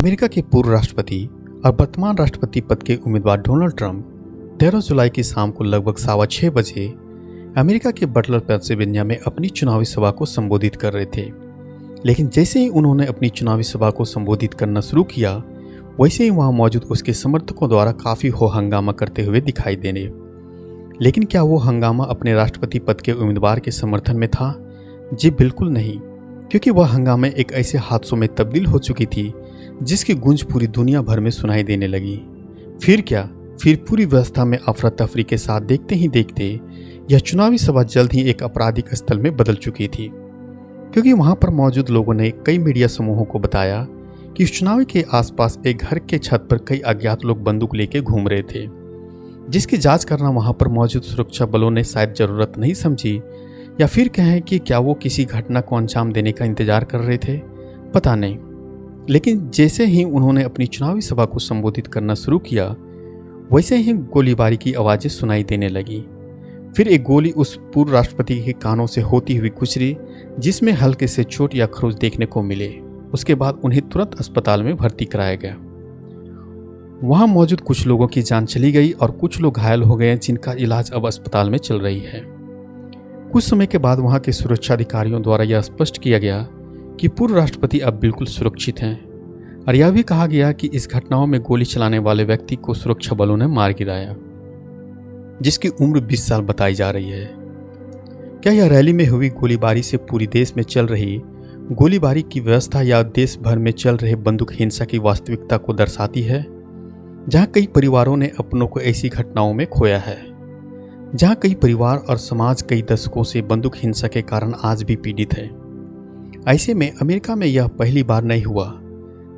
America के पूर्व राष्ट्रपति और वर्तमान राष्ट्रपति पद के उम्मीदवार डोनाल्ड ट्रंप 13 जुलाई की शाम को लगभग 6:15 बजे अमेरिका के बटलर पेंसिल्वेनिया में अपनी चुनावी सभा को संबोधित कर रहे थे। लेकिन जैसे ही उन्होंने अपनी चुनावी सभा को संबोधित करना शुरू किया, वैसे ही वहां मौजूद उसके समर्थकों द्वारा काफ़ी हो हंगामा करते हुए दिखाई देने। लेकिन क्या वो हंगामा अपने राष्ट्रपति पद के उम्मीदवार के समर्थन में था? जी बिल्कुल नहीं, क्योंकि वह हंगामे एक ऐसे हादसों में तब्दील हो चुकी थी जिसकी गूंज पूरी दुनिया भर में सुनाई देने लगी। फिर पूरी व्यवस्था में अफरा तफरी के साथ देखते ही देखते यह चुनावी सभा जल्द ही एक आपराधिक स्थल में बदल चुकी थी, क्योंकि वहां पर मौजूद लोगों ने कई मीडिया समूहों को बताया कि इस चुनावी के आसपास एक घर के छत पर कई अज्ञात लोग बंदूक लेके घूम रहे थे, जिसकी जांच करना वहां पर मौजूद सुरक्षा बलों ने शायद जरूरत नहीं समझी, या फिर कहें कि क्या वो किसी घटना को अंजाम देने का इंतजार कर रहे थे, पता नहीं। लेकिन जैसे ही उन्होंने अपनी चुनावी सभा को संबोधित करना शुरू किया, वैसे ही गोलीबारी की आवाज़ें सुनाई देने लगी। फिर एक गोली उस पूर्व राष्ट्रपति के कानों से होती हुई गुजरी, जिसमें हल्के से चोट या खरोंच देखने को मिले। उसके बाद उन्हें तुरंत अस्पताल में भर्ती कराया गया। वहां मौजूद कुछ लोगों की जान चली गई और कुछ लोग घायल हो गए, जिनका इलाज अब अस्पताल में चल रही है। कुछ समय के बाद वहां के सुरक्षा अधिकारियों द्वारा यह स्पष्ट किया गया कि पूर्व राष्ट्रपति अब बिल्कुल सुरक्षित हैं, और यह भी कहा गया कि इस घटनाओं में गोली चलाने वाले व्यक्ति को सुरक्षा बलों ने मार गिराया, जिसकी उम्र 20 साल बताई जा रही है। क्या यह रैली में हुई गोलीबारी से पूरी देश में चल रही गोलीबारी की व्यवस्था या देश भर में चल रहे बंदूक हिंसा की वास्तविकता को दर्शाती है, जहां कई परिवारों ने अपनों को ऐसी घटनाओं में खोया है, जहां कई परिवार और समाज कई दशकों से बंदूक हिंसा के कारण आज भी पीड़ित है। ऐसे में अमेरिका में यह पहली बार नहीं हुआ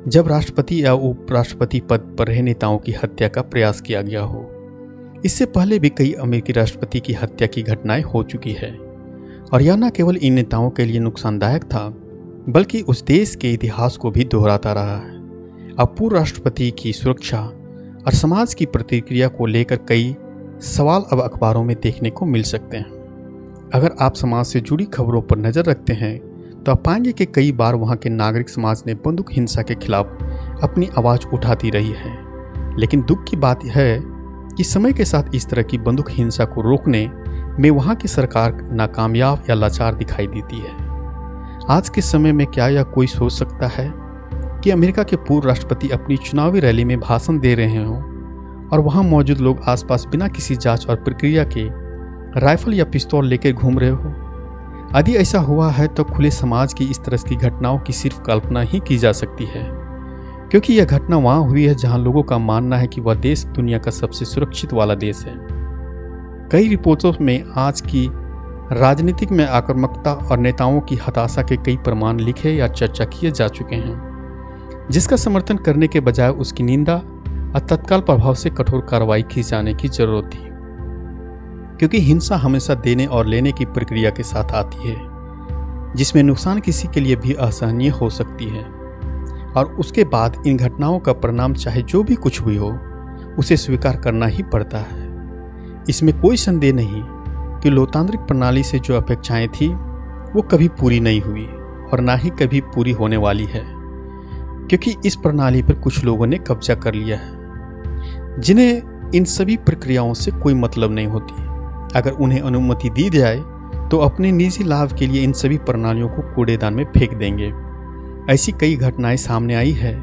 जब राष्ट्रपति या उपराष्ट्रपति पद पर रहे नेताओं की हत्या का प्रयास किया गया हो। इससे पहले भी कई अमेरिकी राष्ट्रपति की हत्या की घटनाएं हो चुकी है, और यह न केवल इन नेताओं के लिए नुकसानदायक था, बल्कि उस देश के इतिहास को भी दोहराता रहा है। अब पूर्व राष्ट्रपति की सुरक्षा और समाज की प्रतिक्रिया को लेकर कई सवाल अब अखबारों में देखने को मिल सकते हैं। अगर आप समाज से जुड़ी खबरों पर नज़र रखते हैं तो आप पाएंगे कि कई बार वहां के नागरिक समाज ने बंदूक हिंसा के खिलाफ अपनी आवाज़ उठाती रही है। लेकिन दुख की बात यह है कि समय के साथ इस तरह की बंदूक हिंसा को रोकने में वहां की सरकार नाकामयाब या लाचार दिखाई देती है। आज के समय में क्या यह कोई सोच सकता है कि अमेरिका के पूर्व राष्ट्रपति अपनी चुनावी रैली में भाषण दे रहे हों और वहां मौजूद लोग आसपास बिना किसी जांच और प्रक्रिया के राइफल या पिस्तौल लेकर घूम रहे हो? यदि ऐसा हुआ है तो खुले समाज की इस तरह की घटनाओं की सिर्फ कल्पना ही की जा सकती है, क्योंकि यह घटना वहां हुई है जहां लोगों का मानना है कि वह देश दुनिया का सबसे सुरक्षित वाला देश है। कई रिपोर्टों में आज की राजनीतिक में आक्रामकता और नेताओं की हताशा के कई प्रमाण लिखे या चर्चा किए जा चुके हैं, जिसका समर्थन करने के बजाय उसकी निंदा और तत्काल प्रभाव से कठोर कार्रवाई की जाने की जरूरत थी, क्योंकि हिंसा हमेशा देने और लेने की प्रक्रिया के साथ आती है, जिसमें नुकसान किसी के लिए भी असहनीय हो सकती है, और उसके बाद इन घटनाओं का परिणाम चाहे जो भी कुछ हुई हो, उसे स्वीकार करना ही पड़ता है। इसमें कोई संदेह नहीं कि लोकतांत्रिक प्रणाली से जो अपेक्षाएं थी वो कभी पूरी नहीं हुई और ना ही कभी पूरी होने वाली है, क्योंकि इस प्रणाली पर कुछ लोगों ने कब्जा कर लिया है, जिन्हें इन सभी प्रक्रियाओं से कोई मतलब नहीं होती। अगर उन्हें अनुमति दी जाए तो अपने निजी लाभ के लिए इन सभी प्रणालियों को कूड़ेदान में फेंक देंगे। ऐसी कई घटनाएं सामने आई है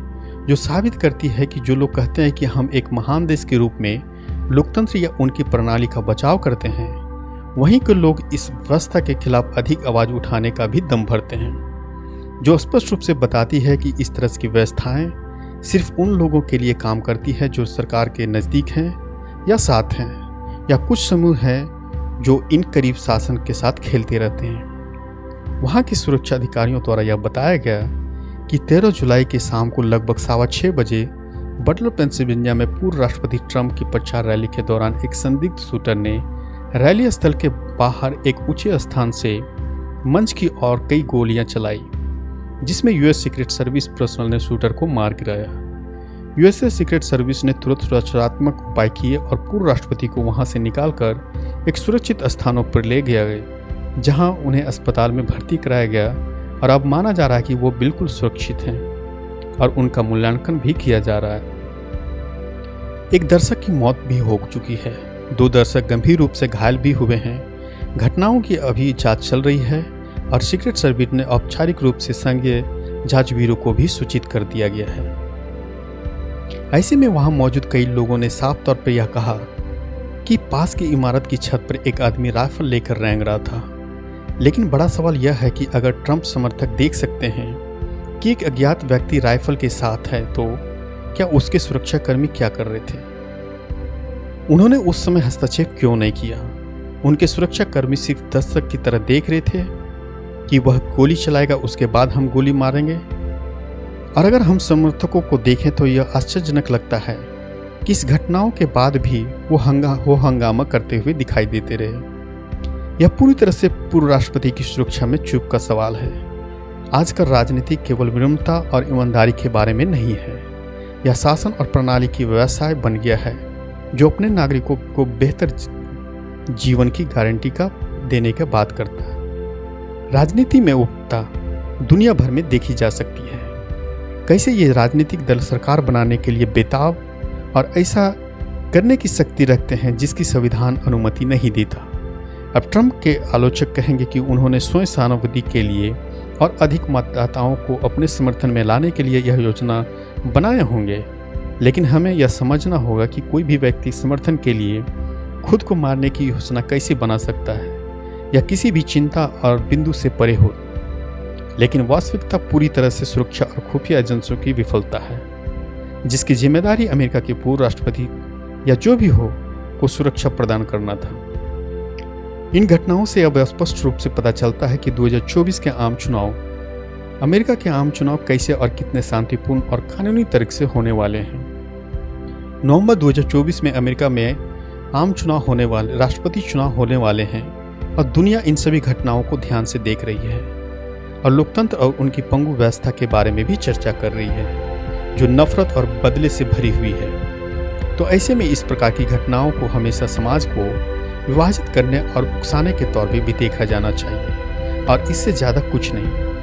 जो साबित करती है कि जो लोग कहते हैं कि हम एक महान देश के रूप में लोकतंत्र या उनकी प्रणाली का बचाव करते हैं, वहीं के लोग इस व्यवस्था के खिलाफ अधिक आवाज़ उठाने का भी दम भरते हैं, जो स्पष्ट रूप से बताती है कि इस तरह की व्यवस्थाएं सिर्फ उन लोगों के लिए काम करती है जो सरकार के नज़दीक हैं या साथ हैं, या कुछ समूह हैं जो इन करीब शासन के साथ खेलते रहते हैं। वहाँ के सुरक्षा अधिकारियों द्वारा यह बताया गया कि 13 जुलाई की शाम को लगभग 6:15 बजे बटलर पेंसिल्वेनिया में पूर्व राष्ट्रपति ट्रंप की प्रचार रैली के दौरान एक संदिग्ध शूटर ने रैली स्थल के बाहर एक ऊंचे स्थान से मंच की ओर कई गोलियां चलाई, जिसमें यूएस सीक्रेट सर्विस पर्सनल ने शूटर को मार गिराया। यूएस सीक्रेट सर्विस ने तुरंत सुरक्षात्मक उपाय किए और पूर्व राष्ट्रपति को वहां से निकालकर एक सुरक्षित स्थानों पर ले गया गया, जहां उन्हें अस्पताल में भर्ती कराया गया, और अब माना जा रहा है कि वो बिल्कुल सुरक्षित हैं। और उनका मूल्यांकन भी किया जा रहा है। एक दर्शक की मौत भी हो चुकी है, 2 दर्शक गंभीर रूप से घायल भी हुए हैं। घटनाओं की अभी जांच चल रही है और सीक्रेट सर्विस ने औपचारिक रूप से संघीय जांच ब्यूरो को भी सूचित कर दिया गया है। ऐसे में वहां मौजूद कई लोगों ने साफ तौर पर यह कहा कि पास की इमारत की छत पर एक आदमी राइफल लेकर रेंग रहा था। लेकिन बड़ा सवाल यह है कि अगर ट्रंप समर्थक देख सकते हैं कि एक अज्ञात व्यक्ति राइफल के साथ है, तो क्या उसके सुरक्षाकर्मी क्या कर रहे थे? उन्होंने उस समय हस्तक्षेप क्यों नहीं किया? उनके सुरक्षाकर्मी सिर्फ दर्शक की तरह देख रहे थे कि वह गोली चलाएगा, उसके बाद हम गोली मारेंगे। और अगर हम समर्थकों को देखें तो यह आश्चर्यजनक लगता है कि इस घटनाओं के बाद भी वो हंगामा करते हुए दिखाई देते रहे। यह पूरी तरह से पूर्व राष्ट्रपति की सुरक्षा में चूक का सवाल है। आजकल राजनीति केवल विनम्रता और ईमानदारी के बारे में नहीं है, यह शासन और प्रणाली की व्यवसाय बन गया है जो अपने नागरिकों को बेहतर जीवन की गारंटी का देने की बात करता है। राजनीति में उपता दुनिया भर में देखी जा सकती है। कैसे ये राजनीतिक दल सरकार बनाने के लिए बेताब और ऐसा करने की शक्ति रखते हैं जिसकी संविधान अनुमति नहीं देता। अब ट्रंप के आलोचक कहेंगे कि उन्होंने स्वयं सहानुभूति के लिए और अधिक मतदाताओं को अपने समर्थन में लाने के लिए यह योजना बनाए होंगे, लेकिन हमें यह समझना होगा कि कोई भी व्यक्ति समर्थन के लिए खुद को मारने की योजना कैसे बना सकता है या किसी भी चिंता और बिंदु से परे हो। लेकिन वास्तविकता पूरी तरह से सुरक्षा और खुफिया एजेंसियों की विफलता है, जिसकी जिम्मेदारी अमेरिका के पूर्व राष्ट्रपति या जो भी हो को सुरक्षा प्रदान करना था। इन घटनाओं से अब स्पष्ट रूप से पता चलता है कि 2024 के आम चुनाव, अमेरिका के आम चुनाव कैसे और कितने शांतिपूर्ण और कानूनी तरीके से होने वाले हैं। नवंबर 2024 में अमेरिका में आम चुनाव होने वाले, राष्ट्रपति चुनाव होने वाले हैं और दुनिया इन सभी घटनाओं को ध्यान से देख रही है और लोकतंत्र और उनकी पंगु व्यवस्था के बारे में भी चर्चा कर रही है जो नफरत और बदले से भरी हुई है। तो ऐसे में इस प्रकार की घटनाओं को हमेशा समाज को विभाजित करने और उकसाने के तौर पर भी देखा जाना चाहिए और इससे ज़्यादा कुछ नहीं।